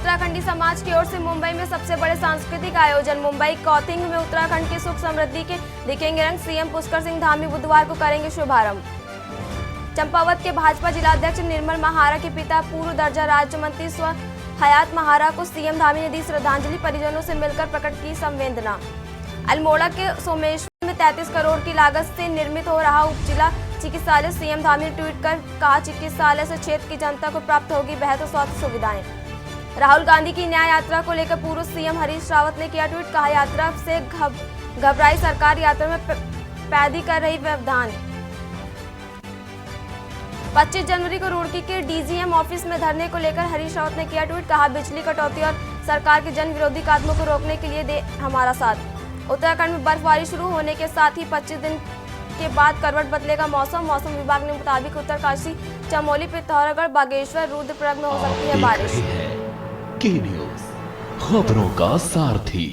उत्तराखंडी समाज की ओर से मुंबई में सबसे बड़े सांस्कृतिक आयोजन। मुंबई कौथिंग में उत्तराखंड की सुख समृद्धि के दिखेंगे रंग। सीएम पुष्कर सिंह धामी बुधवार को करेंगे शुभारंभ। चंपावत के भाजपा जिलाध्यक्ष निर्मल महारा के पिता पूर्व दर्जा राज्य मंत्री स्व हयात महारा को सीएम धामी ने दी श्रद्धांजलि। परिजनों से मिलकर प्रकट की संवेदना। अल्मोड़ा के सोमेश्वर में 33 करोड़ की लागत से निर्मित हो रहा उप जिला चिकित्सालय। सीएम धामी ने ट्वीट कर कहा, चिकित्सालय से क्षेत्र की जनता को प्राप्त होगी बेहतर स्वास्थ्य सुविधाएं। राहुल गांधी की न्याय यात्रा को लेकर पूर्व सीएम हरीश रावत ने किया ट्वीट। कहा, यात्रा से घबराई सरकार, यात्रा में पैदी कर रही व्यवधान। 25 जनवरी को रुड़की के डीजीएम ऑफिस में धरने को लेकर हरीश रावत ने किया ट्वीट। कहा, बिजली कटौती और सरकार के जन विरोधी कदमों को रोकने के लिए दे हमारा साथ। उत्तराखंड में बर्फबारी शुरू होने के साथ ही 25 दिन के बाद करवट बदलेगा मौसम। मौसम विभाग ने मुताबिक उत्तरकाशी, चमोली, पिथौरागढ़, बागेश्वर, रुद्रप्रयाग में हो सकती है बारिश। के न्यूज़, खबरों का सारथी।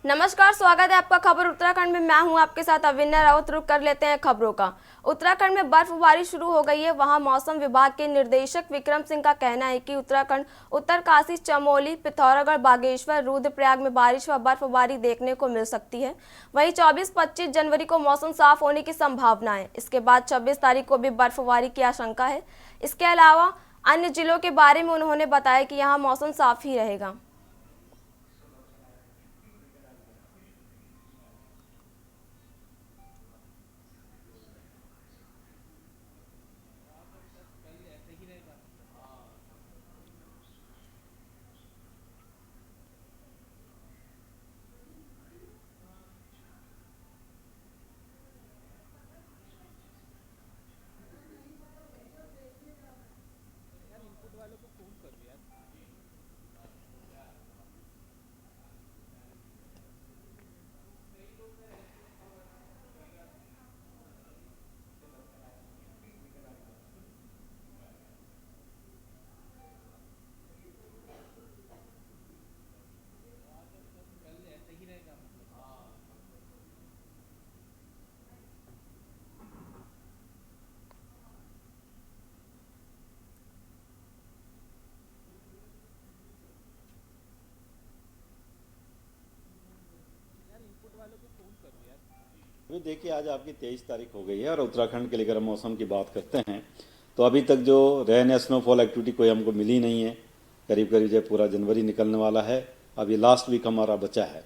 नमस्कार, स्वागत है आपका खबर उत्तराखंड में। मैं हूं आपके साथ अविन्या राउत। रुक कर लेते हैं खबरों का। उत्तराखंड में बर्फबारी शुरू हो गई है। वहां मौसम विभाग के निदेशक विक्रम सिंह का कहना है कि उत्तराखंड, उत्तरकाशी, चमोली, पिथौरागढ़, बागेश्वर, रुद्रप्रयाग में बारिश व बर्फबारी देखने को मिल सकती है। वहीं 24-25 जनवरी को मौसम साफ होने की संभावना है। इसके बाद 26 तारीख को भी बर्फबारी की आशंका है। इसके अलावा अन्य जिलों के बारे में उन्होंने बताया कि यहाँ मौसम साफ ही रहेगा। अभी देखिए, आज आपकी 23 तारीख हो गई है और उत्तराखंड के लेकर हम मौसम की बात करते हैं तो अभी तक जो रेन या स्नोफॉल एक्टिविटी कोई हमको मिली नहीं है। करीब करीब जो पूरा जनवरी निकलने वाला है, अभी लास्ट वीक हमारा बचा है।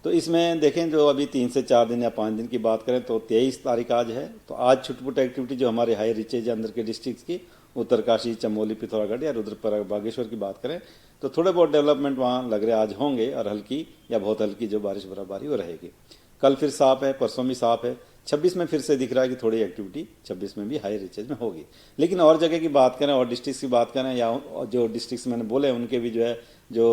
तो इसमें देखें, जो अभी 3 से 4 दिन या 5 दिन की बात करें तो 23 तारीख आज है। तो आज छुटपुट एक्टिविटी जो हमारे हाई रिचेज अंदर के डिस्ट्रिक्ट की, उत्तरकाशी, चमोली, पिथौरागढ़ या रुद्रप्रयाग, बागेश्वर की बात करें तो थोड़े बहुत डेवलपमेंट वहाँ लग रहे आज होंगे और हल्की या बहुत हल्की जो बारिश बर्फबारी वो रहेगी। कल फिर साफ है, परसों भी साफ है। 26 में फिर से दिख रहा है कि थोड़ी एक्टिविटी 26 में भी हाई रिचेज में होगी। लेकिन और जगह की बात करें और डिस्ट्रिक्ट की बात करें या जो डिस्ट्रिक्ट मैंने बोले उनके भी जो है जो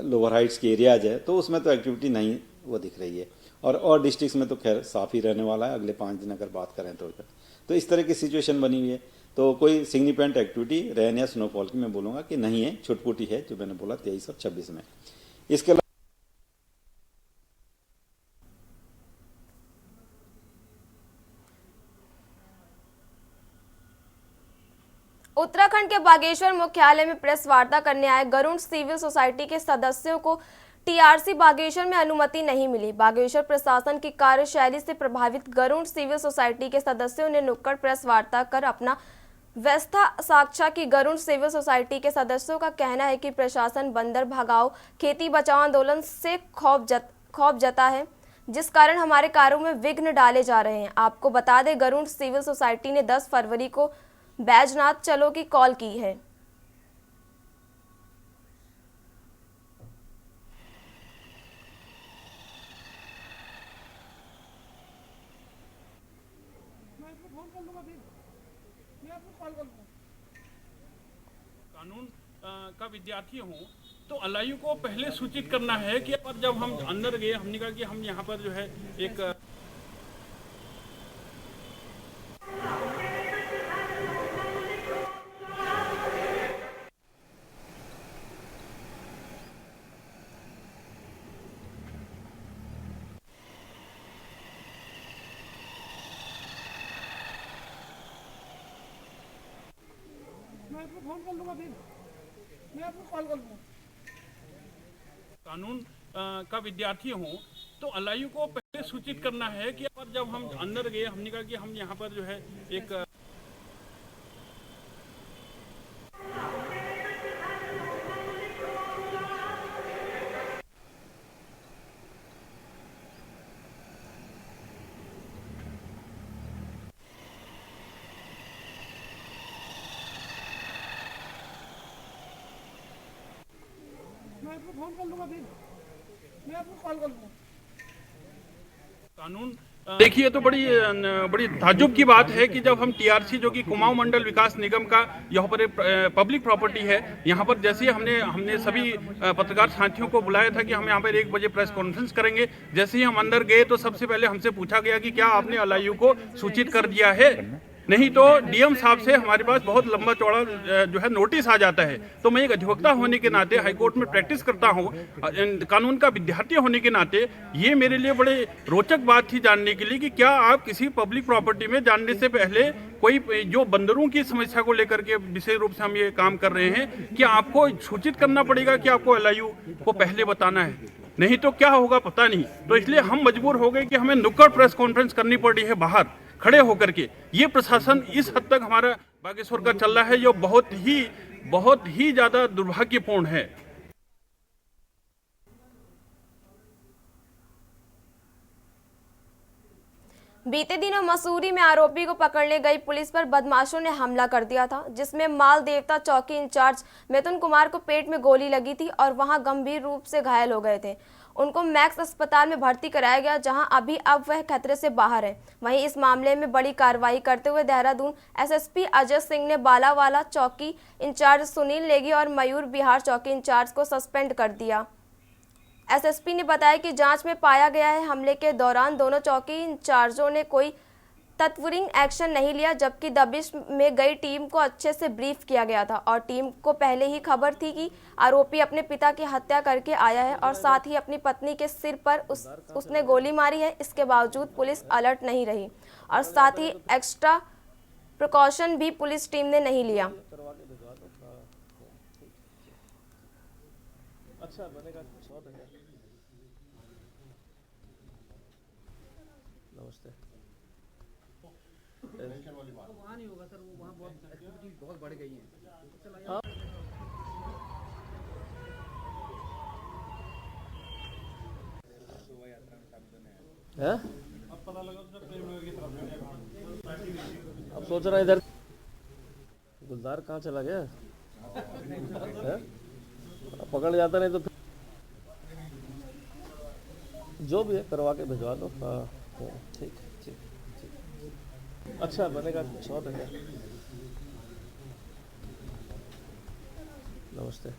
लोअर हाइट्स के एरियाज है तो उसमें तो एक्टिविटी नहीं वो दिख रही है। और डिस्ट्रिक्ट में तो खैर साफ ही रहने वाला है अगले 5 दिन अगर बात करें तो इस तरह की सिचुएशन बनी हुई है। तो कोई सिग्निफिकेंट एक्टिविटी रेन या स्नोफॉल की मैं बोलूँगा कि नहीं है, छुटपुटी है जो मैंने बोला 23 और 26 में। इसके उत्तराखंड के बागेश्वर मुख्यालय में प्रेस वार्ता करने आए गरुड़ सिविल सोसाइटी के सदस्यों को टीआरसी बागेश्वर में अनुमति नहीं मिली। बागेश्वर प्रशासन की कार्यशैली से प्रभावित गरुड़ सिविल सोसाइटी के सदस्यों ने नुक्कड़ प्रेस वार्ता कर अपना व्यवस्था साक्षा की। गरुड़ सिविल सोसाइटी के सदस्यों का कहना है कि प्रशासन बंदर भगाओ, खेती बचाओ आंदोलन से खौफ जता है, जिस कारण हमारे कार्यों में विघ्न डाले जा रहे हैं। आपको बता दें, गरुड़ सिविल सोसाइटी ने 10 फरवरी को बैजनाथ चलो की कॉल की है। कानून का विद्यार्थी हूँ तो एलआईयू को पहले सूचित करना है कि पर जब हम अंदर गए हमने कहा कि हम यहाँ पर जो है एक मैं आपको फोन कर लूँगा फिर, मैं आपको कॉल कर लूँगा। कानून का विद्यार्थी हूँ तो एलआईयू को पहले सूचित करना है कि पर जब हम अंदर गए हमने कहा कि हम यहाँ पर जो है एक मैं आपको फोन कर लूँगा फिर, मैं आपको कॉल कर लूँगा। कानून देखिए तो बड़ी ताज्जुब की बात है कि जब हम टीआरसी जो कि कुमाऊं मंडल विकास निगम का यहाँ पर एक पब्लिक प्रॉपर्टी है, यहाँ पर जैसे हमने सभी पत्रकार साथियों को बुलाया था कि हम यहाँ पर 1 बजे प्रेस कॉन्फ्रेंस करेंगे। जैसे ही हम अंदर गए तो सबसे पहले हमसे पूछा गया कि क्या आपने एलआईयू को सूचित कर दिया है, नहीं तो डीएम साहब से हमारे पास बहुत लंबा चौड़ा जो है नोटिस आ जाता है। तो मैं एक अधिवक्ता होने के नाते हाईकोर्ट में प्रैक्टिस करता हूँ, कानून का विद्यार्थी होने के नाते ये मेरे लिए बड़े रोचक बात थी जानने के लिए कि क्या आप किसी पब्लिक प्रॉपर्टी में जानने से पहले कोई जो बंदरों की समस्या को लेकर के विशेष रूप से हम ये काम कर रहे हैं, क्या आपको सूचित करना पड़ेगा कि आपको एलआईयू को पहले बताना है, नहीं तो क्या होगा पता नहीं। तो इसलिए हम मजबूर हो गए कि हमें नुक्कड़ प्रेस कॉन्फ्रेंस करनी पड़ी है बाहर खड़े होकर के। ये प्रशासन इस हद तक हमारा बागेश्वर का चल रहा है जो बहुत ही ज्यादा दुर्भाग्यपूर्ण है। बीते दिनों मसूरी में आरोपी को पकड़ने गई पुलिस पर बदमाशों ने हमला कर दिया था, जिसमें माल देवता चौकी इंचार्ज मिथुन कुमार को पेट में गोली लगी थी और वहां गंभीर रूप से घायल हो गए थे। उनको मैक्स अस्पताल में भर्ती कराया गया, जहां अब वह खतरे से बाहर है। वहीं इस मामले में बड़ी कार्रवाई करते हुए देहरादून एसएसपी अजय सिंह ने बालावाला चौकी इंचार्ज सुनील नेगी और मयूर बिहार चौकी इंचार्ज को सस्पेंड कर दिया। एसएसपी ने बताया कि जांच में पाया गया है हमले के दौरान दोनों चौकी इंचार्जों ने कोई तत्वरिंग एक्शन नहीं लिया, जबकि दबिश में गई टीम को अच्छे से ब्रीफ किया गया था और टीम को पहले ही खबर थी कि आरोपी अपने पिता की हत्या करके आया है और साथ ही अपनी पत्नी के सिर पर उसने गोली मारी है। इसके बावजूद पुलिस अलर्ट नहीं रही और साथ ही एक्स्ट्रा प्रिकॉशन भी पुलिस टीम ने नहीं लिया। अच्छा बनेगा। नमस्ते। वहाँ नहीं होगा सर, वो वहाँ बहुत एक्टिविटी बहुत बढ़ गई है। हैं? अब सोच रहा इधर गुलदार कहाँ चला गया है? पकड़ जाता नहीं तो फिर जो भी है करवा के भिजवा दो। हाँ ठीक ठीक ठीक। अच्छा बनेगा। 100 टका। नमस्ते।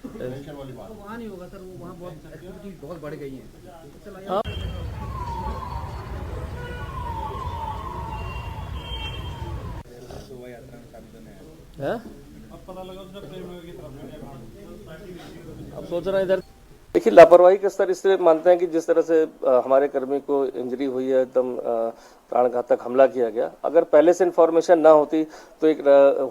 वहाँ नहीं होगा सर, वो वहाँ बहुत एक्टिविटी बहुत बढ़ गई है। हाँ हैं? अब सोच रहा इधर देखिए लापरवाही का स्तर इसलिए मानते हैं कि जिस तरह से हमारे कर्मी को इंजरी हुई है, एकदम प्राणघातक हमला किया गया। अगर पहले से इन्फॉर्मेशन ना होती तो एक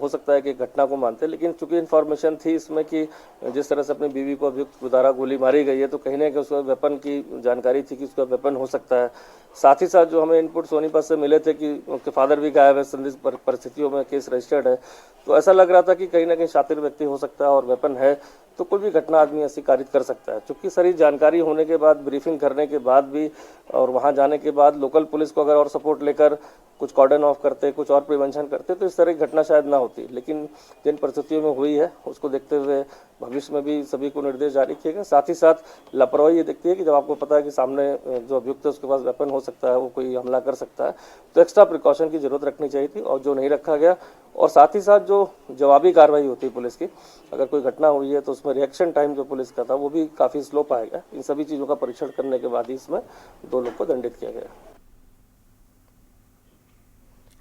हो सकता है कि घटना को मानते, लेकिन चूंकि इन्फॉर्मेशन थी इसमें कि जिस तरह से अपनी बीवी को अभियुक्त द्वारा गोली मारी गई है, तो कहीं ना कहीं उसका वेपन की जानकारी थी कि उसका वेपन हो सकता है। साथ ही साथ जो हमें इनपुट सोनीपत से मिले थे कि उनके फादर भी गायब है, संदिग्ध परिस्थितियों में केस रजिस्टर्ड है, तो ऐसा लग रहा था कि कहीं ना कहीं शातिर व्यक्ति हो सकता है और वेपन है, तो कोई भी घटना आदमी ऐसी कारित कर सकता है। चूंकि सारी जानकारी होने के बाद, ब्रीफिंग करने के बाद भी और वहां जाने के बाद लोकल पुलिस को अगर और सपोर्ट लेकर कुछ कॉर्डन ऑफ करते, कुछ और प्रिवेंशन करते, तो इस तरह की घटना शायद ना होती। लेकिन जिन परिस्थितियों में हुई है उसको देखते हुए भविष्य में भी सभी को निर्देश जारी किए गए। साथ ही साथ लापरवाही ये देखती है कि जब आपको पता है कि सामने जो अभियुक्त है उसके पास वेपन हो सकता है, वो कोई हमला कर सकता है, तो एक्स्ट्रा प्रिकॉशन की जरूरत रखनी चाहिए थी और जो नहीं रखा गया। और साथ ही साथ जो जवाबी कार्रवाई होती है पुलिस की, अगर कोई घटना हुई है तो उसमें रिएक्शन टाइम जो पुलिस का था वो भी काफी स्लो पाएगा। इन सभी चीजों का परीक्षण करने के बाद ही इसमें 2 लोग को दंडित किया गया।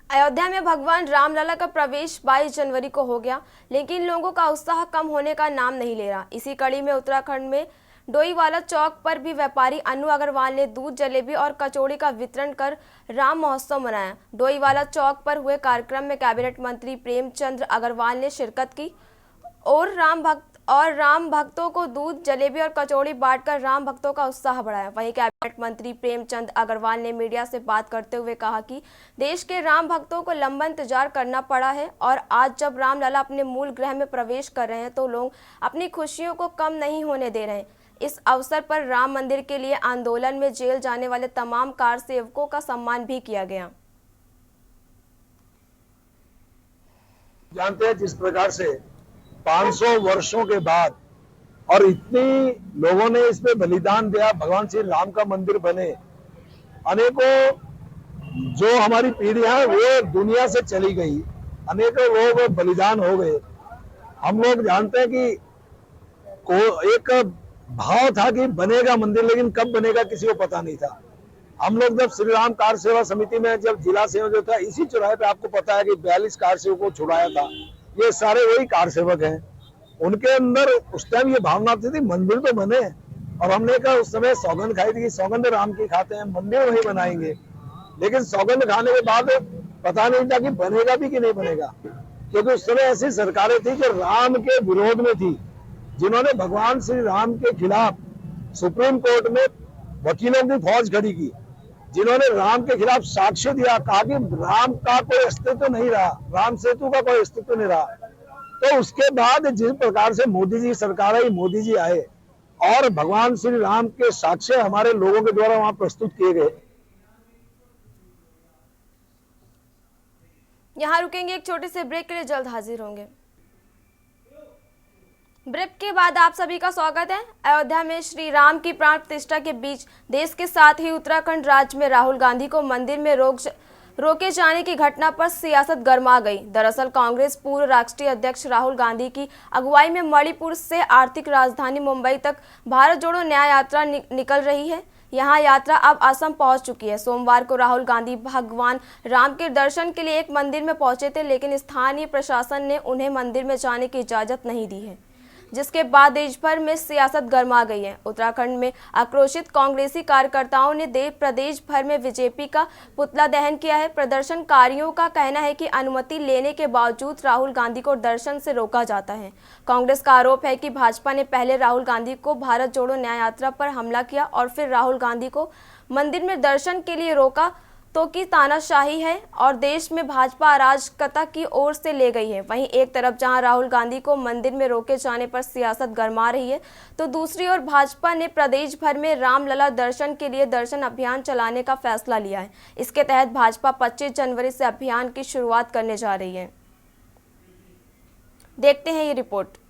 अयोध्या में भगवान रामलला का प्रवेश 22 जनवरी को हो गया, लेकिन लोगों का उत्साह कम होने का नाम नहीं ले रहा। इसी कड़ी में उत्तराखंड में डोईवाला चौक पर भी व्यापारी अनु अग्रवाल ने दूध, जलेबी और कचौड़ी का वितरण कर राम महोत्सव मनाया। डोईवाला चौक पर हुए कार्यक्रम में कैबिनेट मंत्री प्रेमचंद अग्रवाल ने शिरकत की और राम भक्तों को दूध, जलेबी और कचौड़ी बांटकर राम भक्तों का उत्साह बढ़ाया। वहीं कैबिनेट मंत्री प्रेमचंद अग्रवाल ने मीडिया से बात करते हुए कहा कि देश के राम भक्तों को लंबा इंतजार करना पड़ा है और आज जब रामलला अपने मूल गृह में प्रवेश कर रहे हैं तो लोग अपनी खुशियों को कम नहीं होने दे रहे हैं। इस अवसर पर राम मंदिर के लिए आंदोलन में जेल जाने वाले तमाम कार सेवकों का सम्मान भी किया गया। जानते हैं जिस प्रकार से 500 वर्षों के बाद और इतनी लोगों ने इस पे बलिदान दिया, भगवान श्री राम का मंदिर बने, अनेकों जो हमारी पीढ़ियां वो दुनिया से चली गई, अनेकों लोग बलिदान हो गए। हम लोग जानते हैं कि एक भाव था कि बनेगा मंदिर, लेकिन कब बनेगा किसी को पता नहीं था। हम लोग जब श्री राम कार सेवा समिति में जब जिला सेवक जो था, इसी चौराहे पे आपको पता है कि 42 कार सेवकों को छुड़ाया था। ये सारे वही कार सेवक हैं। उनके अंदर उस टाइम ये भावना थी मंदिर तो बने, और हमने कहा उस समय सौगंध खाई थी कि सौगंध राम की खाते हैं, मंदिर वही बनाएंगे। लेकिन सौगंध खाने के बाद पता नहीं था कि बनेगा भी कि नहीं बनेगा, क्योंकि उस समय ऐसी सरकारें थी जो राम के विरोध में थी, जिन्होंने भगवान श्री राम के खिलाफ सुप्रीम कोर्ट में वकीलों की फौज खड़ी की, जिन्होंने राम के खिलाफ साक्ष्य दिया, कहा कि राम का कोई अस्तित्व नहीं रहा, राम सेतु का कोई अस्तित्व नहीं रहा। तो उसके बाद जिस प्रकार से मोदी जी सरकार आई, मोदी जी आए और भगवान श्री राम के साक्ष्य हमारे लोगों के द्वारा वहां प्रस्तुत किए गए। यहाँ रुकेंगे, एक छोटे से ब्रेक के लिए जल्द हाजिर होंगे। ब्रेक के बाद आप सभी का स्वागत है। अयोध्या में श्री राम की प्राण प्रतिष्ठा के बीच देश के साथ ही उत्तराखंड राज्य में राहुल गांधी को मंदिर में रोके जाने की घटना पर सियासत गर्मा गई। दरअसल कांग्रेस पूर्व राष्ट्रीय अध्यक्ष राहुल गांधी की अगुवाई में मणिपुर से आर्थिक राजधानी मुंबई तक भारत जोड़ो न्याय यात्रा निकल रही है। यहाँ यात्रा अब असम पहुंच चुकी है। सोमवार को राहुल गांधी भगवान राम के दर्शन के लिए एक मंदिर में पहुंचे थे, लेकिन स्थानीय प्रशासन ने उन्हें मंदिर में जाने की इजाजत नहीं दी है, जिसके बाद देश भर में सियासत गर्मा गई है। उत्तराखंड में आक्रोशित कांग्रेसी कार्यकर्ताओं ने प्रदेश भर में बीजेपी का पुतला दहन किया है। प्रदर्शनकारियों का कहना है कि अनुमति लेने के बावजूद राहुल गांधी को दर्शन से रोका जाता है। कांग्रेस का आरोप है कि भाजपा ने पहले राहुल गांधी को भारत जोड़ो न्याय यात्रा पर हमला किया और फिर राहुल गांधी को मंदिर में दर्शन के लिए रोका, तो की तानाशाही है और देश में भाजपा अराजकता की ओर से ले गई है। वहीं एक तरफ जहां राहुल गांधी को मंदिर में रोके जाने पर सियासत गरमा रही है, तो दूसरी ओर भाजपा ने प्रदेश भर में रामलला दर्शन के लिए दर्शन अभियान चलाने का फैसला लिया है। इसके तहत भाजपा 25 जनवरी से अभियान की शुरुआत करने जा रही है। देखते हैं ये रिपोर्ट।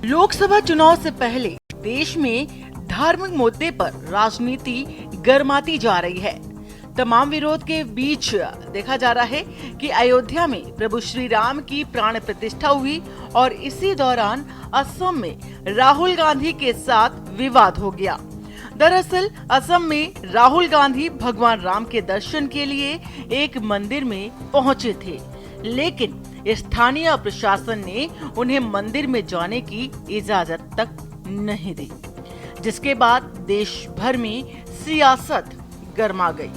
लोकसभा चुनाव से पहले देश में धार्मिक मुद्दे पर राजनीति गर्माती जा रही है। तमाम विरोध के बीच देखा जा रहा है कि अयोध्या में प्रभु श्री राम की प्राण प्रतिष्ठा हुई और इसी दौरान असम में राहुल गांधी के साथ विवाद हो गया। दरअसल असम में राहुल गांधी भगवान राम के दर्शन के लिए एक मंदिर में पहुंचे थे, लेकिन स्थानीय प्रशासन ने उन्हें मंदिर में जाने की इजाजत तक नहीं दी, जिसके बाद देश भर में सियासत गर्मा गई।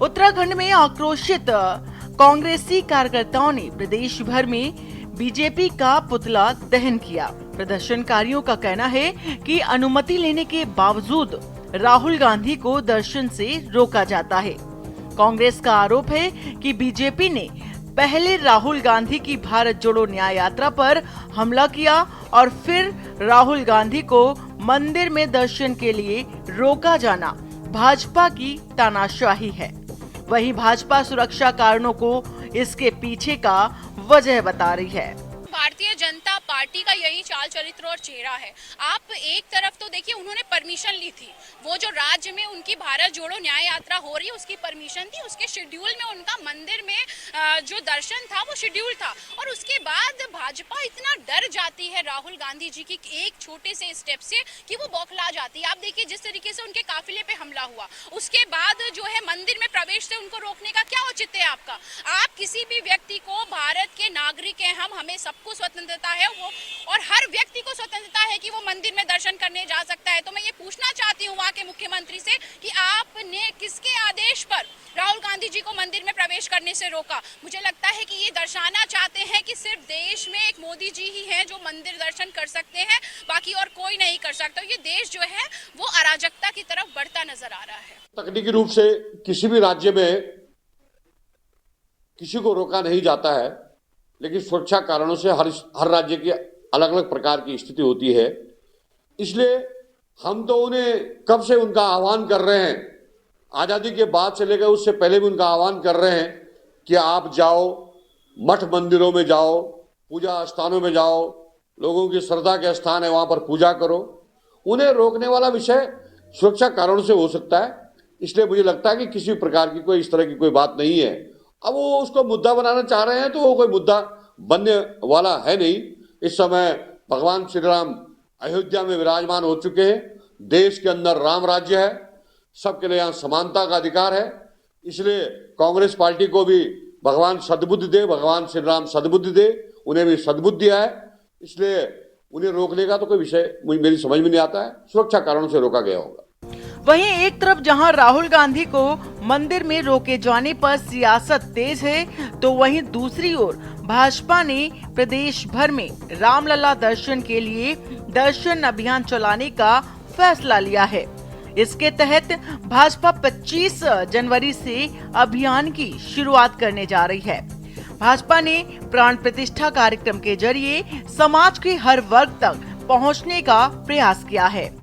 उत्तराखंड में आक्रोशित कांग्रेसी कार्यकर्ताओं ने प्रदेश भर में बीजेपी का पुतला दहन किया। प्रदर्शनकारियों का कहना है कि अनुमति लेने के बावजूद राहुल गांधी को दर्शन से रोका जाता है। कांग्रेस का आरोप है कि बीजेपी ने पहले राहुल गांधी की भारत जोड़ो न्याय यात्रा पर हमला किया और फिर राहुल गांधी को मंदिर में दर्शन के लिए रोका जाना भाजपा की तानाशाही है। वहीं भाजपा सुरक्षा कारणों को इसके पीछे का वजह बता रही है। भारतीय जनता पार्टी का यही चाल चरित्र और चेहरा है। आप एक तरफ तो देखिए उन्होंने परमिशन ली थी, वो जो राज्य में उनकी भारत जोड़ो न्याय यात्रा हो रही है उसकी परमिशन थी, उसके शेड्यूल में उनका मंदिर में जो दर्शन था वो शेड्यूल था। और उसके बाद भाजपा इतना डर जाती है राहुल गांधी जी की एक छोटे से स्टेप से कि वो बौखला जाती है। आप देखिए जिस तरीके से उनके काफिले पे हमला हुआ, उसके बाद जो है मंदिर में प्रवेश से उनको रोकने का क्या औचित्य है आपका? आप किसी भी व्यक्ति को, भारत के नागरिक हैं हम, हमें सबको स्वतंत्रता है वो, और हर व्यक्ति को स्वतंत्रता है कि वो मंदिर में दर्शन करने जा सकता है। तो मैं ये पूछना चाहती हूँ वहाँ के मुख्यमंत्री से कि आपने किसके आदेश पर राहुल गांधी जी को मंदिर में प्रवेश करने से रोका? मुझे लगता है कि ये दर्शाना चाहते हैं कि सिर्फ देश में एक मोदी जी ही हैं जो मंदिर दर्शन कर सकते हैं, बाकी और कोई नहीं कर सकता। ये देश जो है वो अराजकता की तरफ बढ़ता नजर आ रहा है। तकनीकी रूप से किसी भी राज्य में किसी को रोका नहीं जाता है, लेकिन सुरक्षा कारणों से हर राज्य की अलग अलग प्रकार की स्थिति होती है। इसलिए हम तो उन्हें कब से उनका आह्वान कर रहे हैं, आजादी के बाद से लेकर उससे पहले भी उनका आह्वान कर रहे हैं कि आप जाओ, मठ मंदिरों में जाओ, पूजा स्थानों में जाओ, लोगों की श्रद्धा के स्थान है वहां पर पूजा करो। उन्हें रोकने वाला विषय सुरक्षा कारणों से हो सकता है, इसलिए मुझे लगता है कि किसी प्रकार की कोई इस तरह की कोई बात नहीं है। अब वो उसको मुद्दा बनाना चाह रहे हैं तो वो कोई मुद्दा बनने वाला है नहीं। इस समय भगवान श्री राम अयोध्या में विराजमान हो चुके हैं, देश के अंदर राम राज्य है, सबके लिए यहाँ समानता का अधिकार है। इसलिए कांग्रेस पार्टी को भी भगवान सद्बुद्धि दे, भगवान श्री राम सद्बुद्धि दे, उन्हें भी सद्बुद्धि है। इसलिए उन्हें रोकने का तो कोई विषय मेरी समझ में नहीं आता है, सुरक्षा कारणों से रोका गया होगा। वहीं एक तरफ जहां राहुल गांधी को मंदिर में रोके जाने पर सियासत तेज है, तो वहीं दूसरी ओर भाजपा ने प्रदेश भर में रामलला दर्शन के लिए दर्शन अभियान चलाने का फैसला लिया है। इसके तहत भाजपा 25 जनवरी से अभियान की शुरुआत करने जा रही है। भाजपा ने प्राण प्रतिष्ठा कार्यक्रम के जरिए समाज के हर वर्ग तक पहुंचने का प्रयास किया है।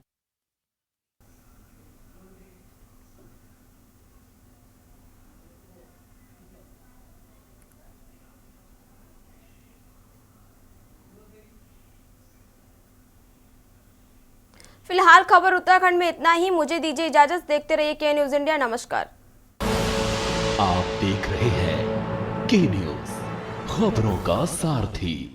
फिलहाल खबर उत्तराखंड में इतना ही। मुझे दीजिए इजाजत। देखते रहिए के न्यूज इंडिया। नमस्कार। आप देख रहे हैं के न्यूज, खबरों का सारथी।